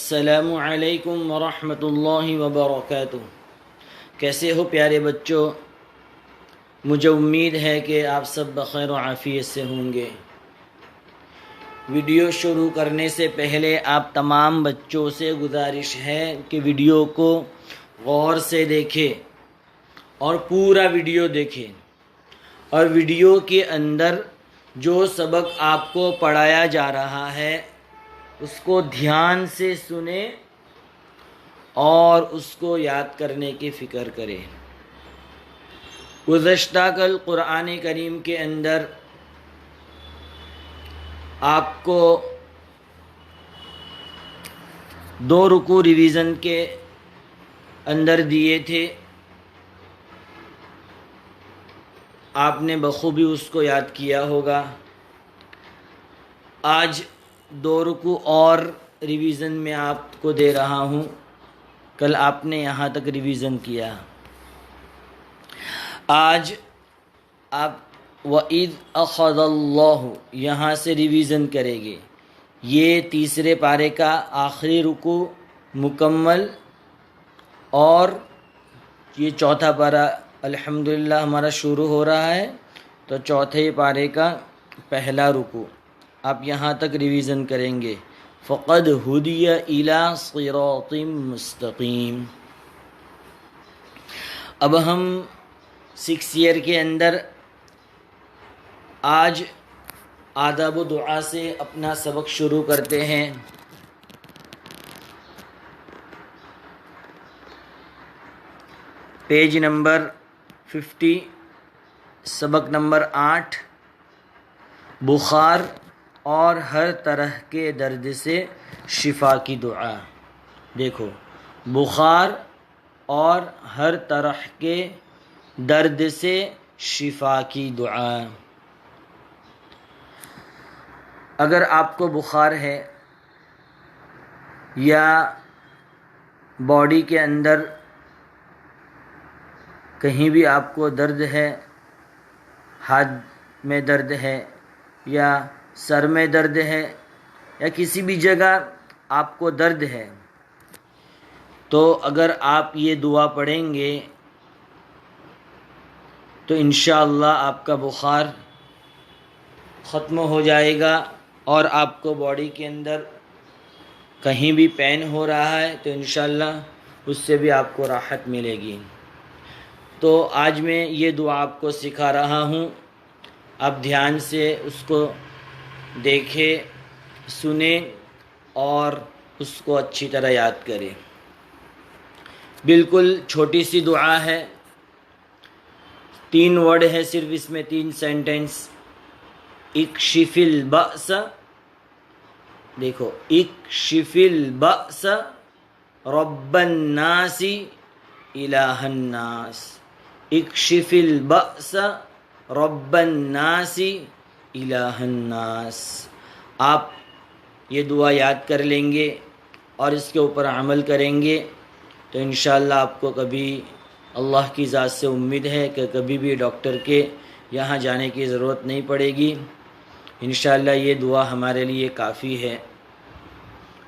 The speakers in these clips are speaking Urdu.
السلام علیکم ورحمۃ اللہ وبرکاتہ۔ کیسے ہو پیارے بچوں؟ مجھے امید ہے کہ آپ سب بخیر و عافیت سے ہوں گے۔ ویڈیو شروع کرنے سے پہلے آپ تمام بچوں سے گزارش ہے کہ ویڈیو کو غور سے دیکھیں اور پورا ویڈیو دیکھیں، اور ویڈیو کے اندر جو سبق آپ کو پڑھایا جا رہا ہے اس کو دھیان سے سنیں اور اس کو یاد کرنے کی فکر کریں۔ گزشتہ کل قرآن کریم کے اندر آپ کو 2 رکوع ریویژن کے اندر دیے تھے، آپ نے بخوبی اس کو یاد کیا ہوگا۔ آج 2 رکوع اور ریویژن میں آپ کو دے رہا ہوں، کل آپ نے یہاں تک ریویژن کیا۔ آج آپ وَإِذْ أَخَذَ اللَّهُ یہاں سے ریویژن کریں گے۔ یہ تیسرے پارے کا آخری رکوع مکمل، اور یہ چوتھا پارہ الحمدللہ ہمارا شروع ہو رہا ہے، تو چوتھے پارے کا پہلا رکوع آپ یہاں تک ریویژن کریں گے۔ فَقَدْ هُدِيَ إِلَىٰ صِرَاطٍ مُسْتَقِيمٍ۔ اب ہم 6 ایئر کے اندر آج آداب و دعا سے اپنا سبق شروع کرتے ہیں۔ پیج نمبر 50، سبق نمبر 8، بخار اور ہر طرح کے درد سے شفا کی دعا۔ دیکھو، بخار اور ہر طرح کے درد سے شفا کی دعا۔ اگر آپ کو بخار ہے یا باڈی کے اندر کہیں بھی آپ کو درد ہے، ہاتھ میں درد ہے یا سر میں درد ہے یا کسی بھی جگہ آپ کو درد ہے، تو اگر آپ یہ دعا پڑھیں گے تو انشاءاللہ آپ کا بخار ختم ہو جائے گا، اور آپ کو باڈی کے اندر کہیں بھی پین ہو رہا ہے تو انشاءاللہ اس سے بھی آپ کو راحت ملے گی۔ تو آج میں یہ دعا آپ کو سکھا رہا ہوں، آپ دھیان سے اس کو دیکھیں، سنیں اور اس کو اچھی طرح یاد کریں۔ بالکل چھوٹی سی دعا ہے، 3 ورڈ ہے صرف اس میں، 3 سینٹنس۔ اکشف البأس، دیکھو، اکشف البأس رب الناس الہ الناس، اکشف البأس رب الناس الہ الناس۔ آپ یہ دعا یاد کر لیں گے اور اس کے اوپر عمل کریں گے تو انشاءاللہ آپ کو کبھی، اللہ کی ذات سے امید ہے کہ کبھی بھی ڈاکٹر کے یہاں جانے کی ضرورت نہیں پڑے گی۔ انشاءاللہ یہ دعا ہمارے لیے کافی ہے۔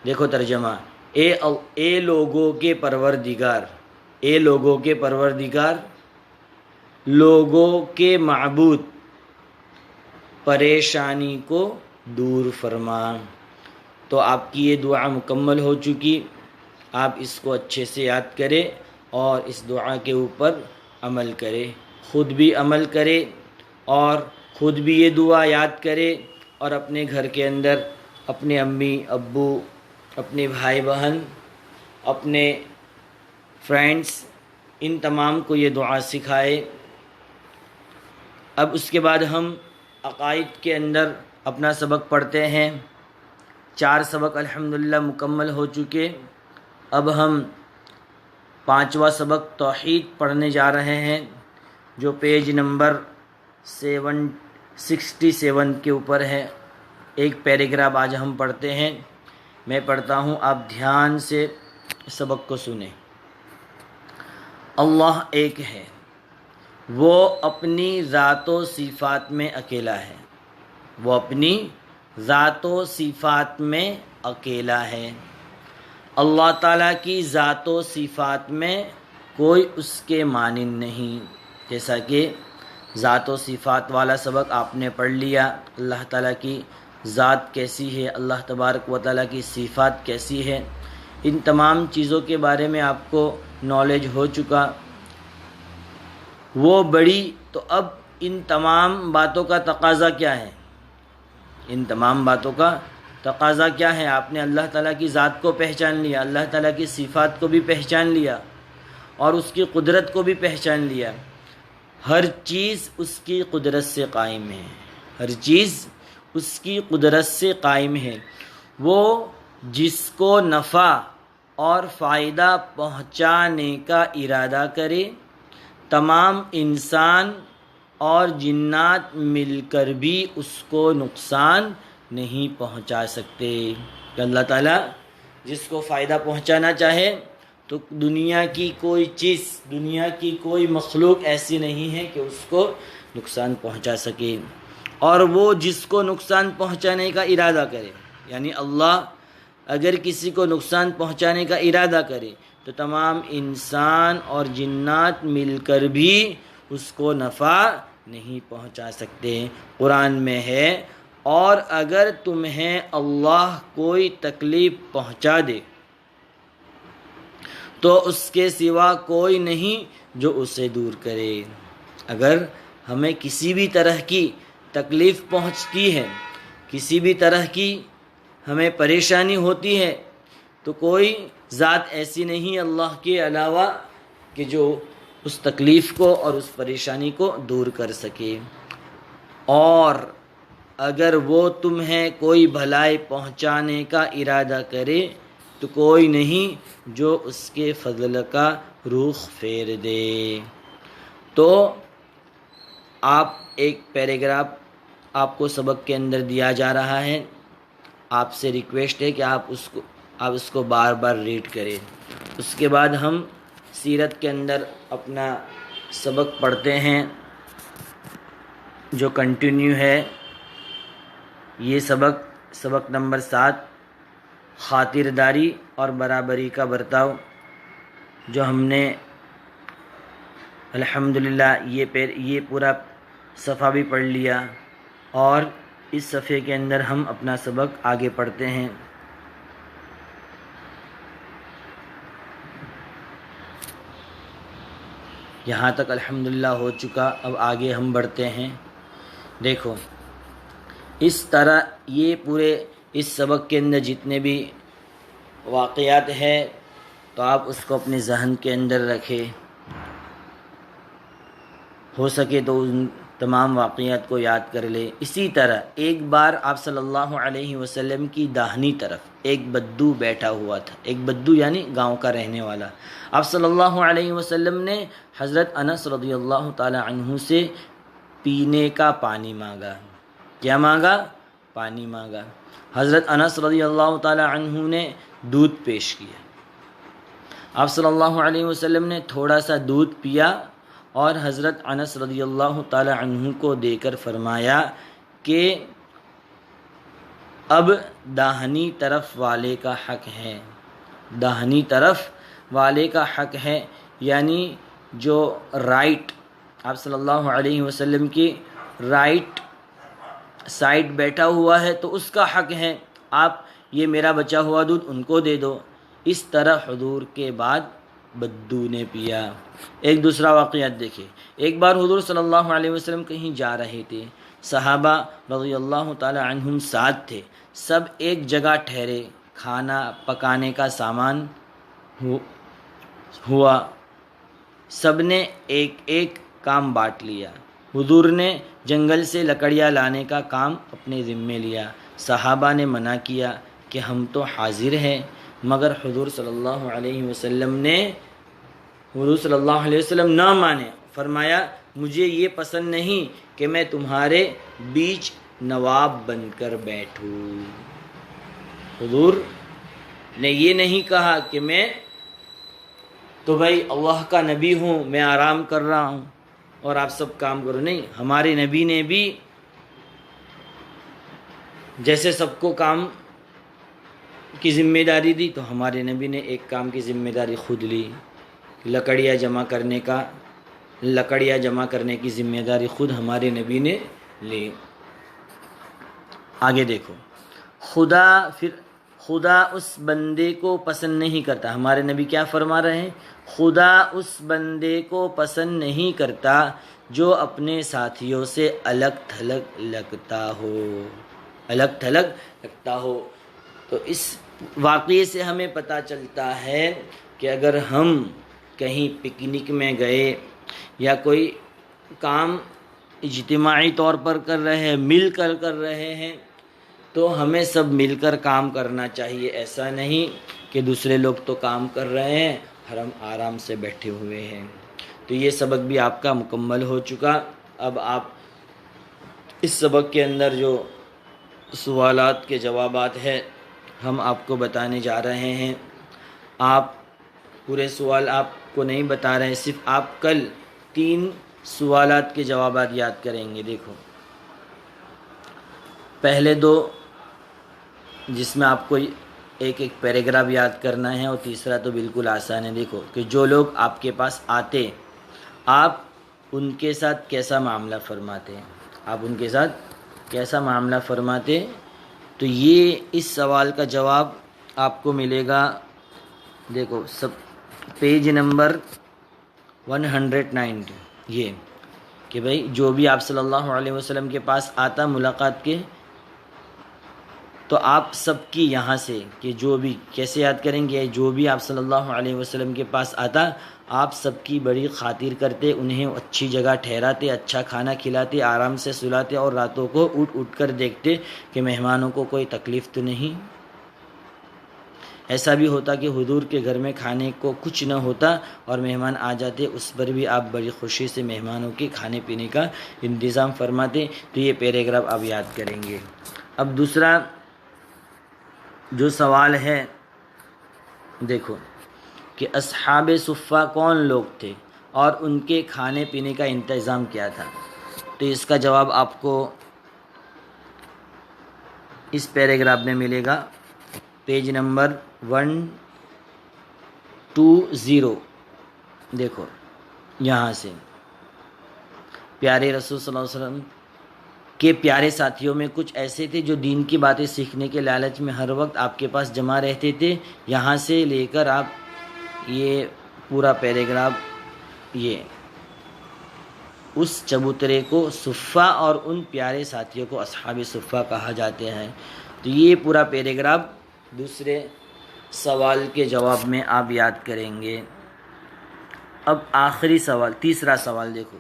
دیکھو ترجمہ، اے لوگوں کے پروردگار، اے لوگوں کے پروردگار، لوگوں کے معبود، پریشانی کو دور فرما۔ تو آپ کی یہ دعا مکمل ہو چکی، آپ اس کو اچھے سے یاد کریں اور اس دعا کے اوپر عمل کریں، خود بھی عمل کریں اور خود بھی یہ دعا یاد کریں، اور اپنے گھر کے اندر اپنے امی ابو، اپنے بھائی بہن، اپنے فرینڈس، ان تمام کو یہ دعا سکھائے۔ اب اس کے بعد ہم عقائد کے اندر اپنا سبق پڑھتے ہیں۔ 4 سبق الحمدللہ مکمل ہو چکے، اب ہم 5واں سبق توحید پڑھنے جا رہے ہیں، جو پیج نمبر 767 کے اوپر ہے۔ ایک پیراگراف آج ہم پڑھتے ہیں، میں پڑھتا ہوں، آپ دھیان سے سبق کو سنیں۔ اللہ ایک ہے، وہ اپنی ذات و صفات میں اکیلا ہے، وہ اپنی ذات و صفات میں اکیلا ہے۔ اللہ تعالیٰ کی ذات و صفات میں کوئی اس کے مانند نہیں. جیسا کہ ذات و صفات والا سبق آپ نے پڑھ لیا، اللہ تعالیٰ کی ذات کیسی ہے، اللہ تبارک و تعالیٰ کی صفات کیسی ہے، ان تمام چیزوں کے بارے میں آپ کو نالج ہو چکا. وہ بڑی تو اب ان تمام باتوں کا تقاضا کیا ہے؟ ان تمام باتوں کا تقاضا کیا ہے؟ آپ نے اللہ تعالیٰ کی ذات کو پہچان لیا، اللہ تعالیٰ کی صفات کو بھی پہچان لیا اور اس کی قدرت کو بھی پہچان لیا. ہر چیز اس کی قدرت سے قائم ہے، ہر چیز اس کی قدرت سے قائم ہے. وہ جس کو نفع اور فائدہ پہنچانے کا ارادہ کرے، تمام انسان اور جنات مل کر بھی اس کو نقصان نہیں پہنچا سکتے. کہ اللہ تعالیٰ جس کو فائدہ پہنچانا چاہے تو دنیا کی کوئی چیز، دنیا کی کوئی مخلوق ایسی نہیں ہے کہ اس کو نقصان پہنچا سکے. اور وہ جس کو نقصان پہنچانے کا ارادہ کرے، یعنی اللہ اگر کسی کو نقصان پہنچانے کا ارادہ کرے تو تمام انسان اور جنات مل کر بھی اس کو نفع نہیں پہنچا سکتے. قرآن میں ہے، اور اگر تمہیں اللہ کوئی تکلیف پہنچا دے تو اس کے سوا کوئی نہیں جو اسے دور کرے. اگر ہمیں کسی بھی طرح کی تکلیف پہنچتی ہے، کسی بھی طرح کی ہمیں پریشانی ہوتی ہے، تو کوئی ذات ایسی نہیں اللہ کے علاوہ کہ جو اس تکلیف کو اور اس پریشانی کو دور کر سکے. اور اگر وہ تمہیں کوئی بھلائی پہنچانے کا ارادہ کرے تو کوئی نہیں جو اس کے فضل کا رخ پھیر دے. تو آپ ایک پیراگراف آپ کو سبق کے اندر دیا جا رہا ہے، آپ سے ریکویسٹ ہے کہ آپ اس کو بار بار ریڈ کریں. اس کے بعد ہم سیرت کے اندر اپنا سبق پڑھتے ہیں جو کنٹینیو ہے. یہ سبق نمبر 7، خاطرداری اور برابری کا برتاؤ، جو ہم نے الحمدللہ یہ پورا صفحہ بھی پڑھ لیا، اور اس صفحے کے اندر ہم اپنا سبق آگے پڑھتے ہیں. یہاں تک الحمدللہ ہو چکا، اب آگے ہم بڑھتے ہیں. دیکھو اس طرح یہ پورے اس سبق کے اندر جتنے بھی واقعات ہیں تو آپ اس کو اپنے ذہن کے اندر رکھیں، ہو سکے تو ان تمام واقعات کو یاد کر لے. اسی طرح ایک بار آپ صلی اللہ علیہ وسلم کی داہنی طرف ایک بدو بیٹھا ہوا تھا. ایک بدو یعنی گاؤں کا رہنے والا. آپ صلی اللہ علیہ وسلم نے حضرت انس رضی اللہ تعالی عنہ سے پینے کا پانی مانگا. کیا مانگا؟ پانی مانگا. حضرت انس رضی اللہ تعالی عنہ نے دودھ پیش کیا. آپ صلی اللہ علیہ وسلم نے تھوڑا سا دودھ پیا اور حضرت انس رضی اللہ تعالی عنہ کو دے کر فرمایا کہ اب داہنی طرف والے کا حق ہے. داہنی طرف والے کا حق ہے، یعنی جو رائٹ آپ صلی اللہ علیہ وسلم کی رائٹ سائڈ بیٹھا ہوا ہے تو اس کا حق ہے، آپ یہ میرا بچا ہوا دودھ ان کو دے دو. اس طرح حضور کے بعد بدو نے پیا. ایک دوسرا واقعات دیکھیں. ایک بار حضور صلی اللہ علیہ وسلم کہیں جا رہے تھے، صحابہ رضی اللہ تعالی عنہم ساتھ تھے، سب ایک جگہ ٹھہرے، کھانا پکانے کا سامان ہوا، سب نے ایک ایک کام بانٹ لیا. حضور نے جنگل سے لکڑیاں لانے کا کام اپنے ذمے لیا. صحابہ نے منع کیا کہ ہم تو حاضر ہیں، مگر حضور صلی اللہ علیہ وسلم نہ مانے. فرمایا مجھے یہ پسند نہیں کہ میں تمہارے بیچ نواب بن کر بیٹھوں. حضور نے یہ نہیں کہا کہ میں تو بھائی اللہ کا نبی ہوں، میں آرام کر رہا ہوں اور آپ سب کام کرو. نہیں، ہمارے نبی نے بھی جیسے سب کو کام کی ذمہ داری دی تو ہمارے نبی نے ایک کام کی ذمہ داری خود لی، لکڑیاں جمع کرنے کی ذمہ داری خود ہمارے نبی نے لی۔ آگے دیکھو، خدا اس بندے کو پسند نہیں کرتا، ہمارے نبی کیا فرما رہے ہیں؟ خدا اس بندے کو پسند نہیں کرتا جو اپنے ساتھیوں سے الگ تھلگ لگتا ہو۔ تو اس واقعے سے ہمیں پتہ چلتا ہے کہ اگر ہم کہیں پکنک میں گئے یا کوئی کام اجتماعی طور پر کر رہے ہیں، مل کر رہے ہیں، تو ہمیں سب مل کر کام کرنا چاہیے۔ ایسا نہیں کہ دوسرے لوگ تو کام کر رہے ہیں اور ہم آرام سے بیٹھے ہوئے ہیں۔ تو یہ سبق بھی آپ کا مکمل ہو چکا۔ اب آپ اس سبق کے اندر جو سوالات کے جوابات ہیں ہم آپ کو بتانے جا رہے ہیں۔ آپ پورے سوال آپ کو نہیں بتا رہے ہیں، صرف آپ کل 3 سوالات کے جوابات یاد کریں گے۔ دیکھو، پہلے 2 جس میں آپ کو ایک پیراگراف یاد کرنا ہے، اور تیسرا تو بالکل آسان ہے۔ دیکھو کہ جو لوگ آپ کے پاس آتے آپ ان کے ساتھ کیسا معاملہ فرماتے، تو یہ اس سوال کا جواب آپ کو ملے گا۔ دیکھو سب پیج نمبر 190، یہ کہ بھائی جو بھی آپ صلی اللہ علیہ وسلم کے پاس آتا ملاقات کے، تو آپ سب کی یہاں سے کہ جو بھی کیسے یاد کریں گے، جو بھی آپ صلی اللہ علیہ وسلم کے پاس آتا آپ سب کی بڑی خاطر کرتے، انہیں اچھی جگہ ٹھہراتے، اچھا کھانا کھلاتے، آرام سے سلاتے، اور راتوں کو اٹھ کر دیکھتے کہ مہمانوں کو کوئی تکلیف تو نہیں۔ ایسا بھی ہوتا کہ حضور کے گھر میں کھانے کو کچھ نہ ہوتا اور مہمان آ جاتے، اس پر بھی آپ بڑی خوشی سے مہمانوں کے کھانے پینے کا انتظام فرماتے۔ تو یہ پیراگراف آپ یاد کریں گے۔ اب دوسرا جو سوال ہے، دیکھو کہ اصحاب صفہ کون لوگ تھے اور ان کے کھانے پینے کا انتظام کیا تھا؟ تو اس کا جواب آپ کو اس پیراگراف میں ملے گا، پیج نمبر 120۔ دیکھو یہاں سے، پیارے رسول صلی اللہ علیہ وسلم کے پیارے ساتھیوں میں کچھ ایسے تھے جو دین کی باتیں سیکھنے کے لالچ میں ہر وقت آپ کے پاس جمع رہتے تھے۔ یہاں سے لے کر آپ یہ پورا پیراگراف، یہ اس چبوترے کو صفہ اور ان پیارے ساتھیوں کو اصحاب صفہ کہا جاتے ہیں۔ تو یہ پورا پیراگراف دوسرے سوال کے جواب میں آپ یاد کریں گے۔ اب آخری سوال، تیسرا سوال دیکھو،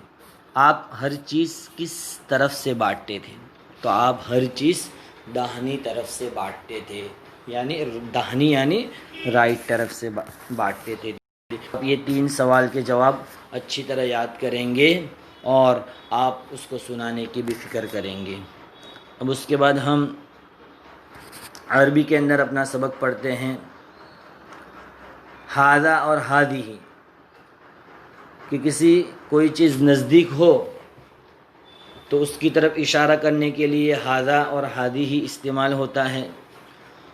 آپ ہر چیز کس طرف سے بانٹتے تھے؟ تو آپ ہر چیز داہنی طرف سے بانٹتے تھے، یعنی رائٹ طرف سے بانٹتے تھے۔ یہ 3 سوال کے جواب اچھی طرح یاد کریں گے اور آپ اس کو سنانے کی بھی فکر کریں گے۔ اب اس کے بعد ہم عربی کے اندر اپنا سبق پڑھتے ہیں۔ ہاذا اور ہادی، کہ کوئی چیز نزدیک ہو تو اس کی طرف اشارہ کرنے کے لیے ہاذا اور ہادی ہی استعمال ہوتا ہے،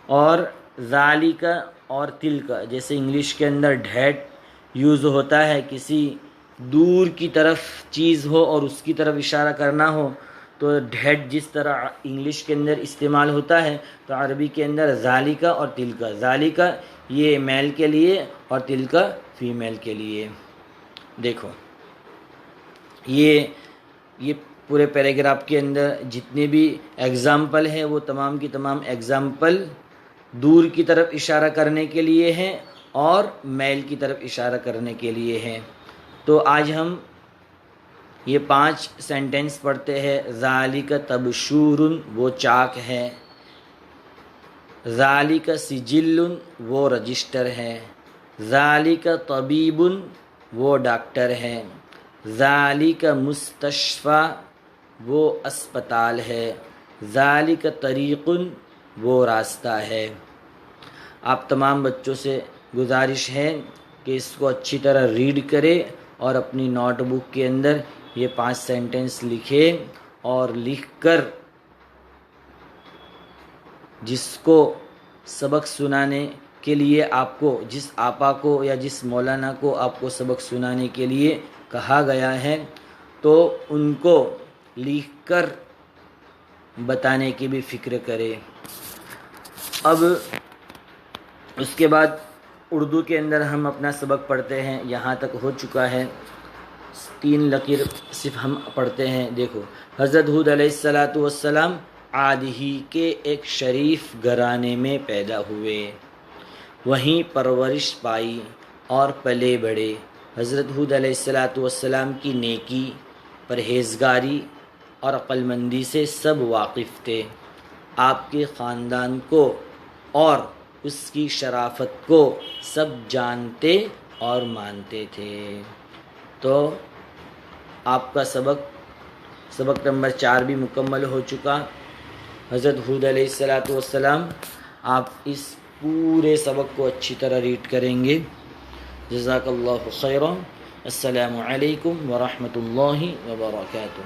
اور ذالک اور تلک، جیسے انگلش کے اندر ڈیٹ یوز ہوتا ہے، کسی دور کی طرف چیز ہو اور اس کی طرف اشارہ کرنا ہو تو ڈیٹ جس طرح انگلش کے اندر استعمال ہوتا ہے تو عربی کے اندر ذالک اور تلک، ذالک یہ میل کے لیے اور تلک فیمیل کے لیے۔ دیکھو یہ پورے پیراگراف کے اندر جتنے بھی ایگزامپل ہیں وہ تمام کی تمام ایگزامپل دور کی طرف اشارہ کرنے کے لیے ہیں اور میل کی طرف اشارہ کرنے کے لیے ہیں۔ تو آج ہم یہ 5 سینٹنس پڑھتے ہیں۔ ذالک تبشور، وہ چاک ہے۔ ذالک سجل، وہ رجسٹر ہے۔ ذالک طبیب، وہ ڈاکٹر ہے۔ ذالک مستشفی، وہ اسپتال ہے۔ ذالک طریق، وہ راستہ ہے۔ آپ تمام بچوں سے گزارش ہے کہ اس کو اچھی طرح ریڈ کرے اور اپنی نوٹ بک کے اندر یہ 5 سینٹنس لکھے، اور لکھ کر جس کو سبق سنانے کے لیے آپ کو جس آپا کو یا جس مولانا کو آپ کو سبق سنانے کے لیے کہا گیا ہے تو ان کو لکھ کر بتانے کی بھی فکر کرے۔ اب اس کے بعد اردو کے اندر ہم اپنا سبق پڑھتے ہیں، یہاں تک ہو چکا ہے، 3 لکیر صرف ہم پڑھتے ہیں۔ دیکھو، حضرت ہود علیہ السلام عاد ہی کے ایک شریف گھرانے میں پیدا ہوئے، وہیں پرورش پائی اور پلے بڑھے۔ حضرت ہود علیہ السلام کی نیکی، پرہیزگاری اور عقل مندی سے سب واقف تھے۔ آپ کے خاندان کو اور اس کی شرافت کو سب جانتے اور مانتے تھے۔ تو آپ کا سبق نمبر 4 بھی مکمل ہو چکا۔ حضرت ہود علیہ السلام، آپ اس پورے سبق کو اچھی طرح ریڈ کریں گے۔ جزاک اللہ خیرا۔ السلام علیکم ورحمۃ اللہ وبرکاتہ۔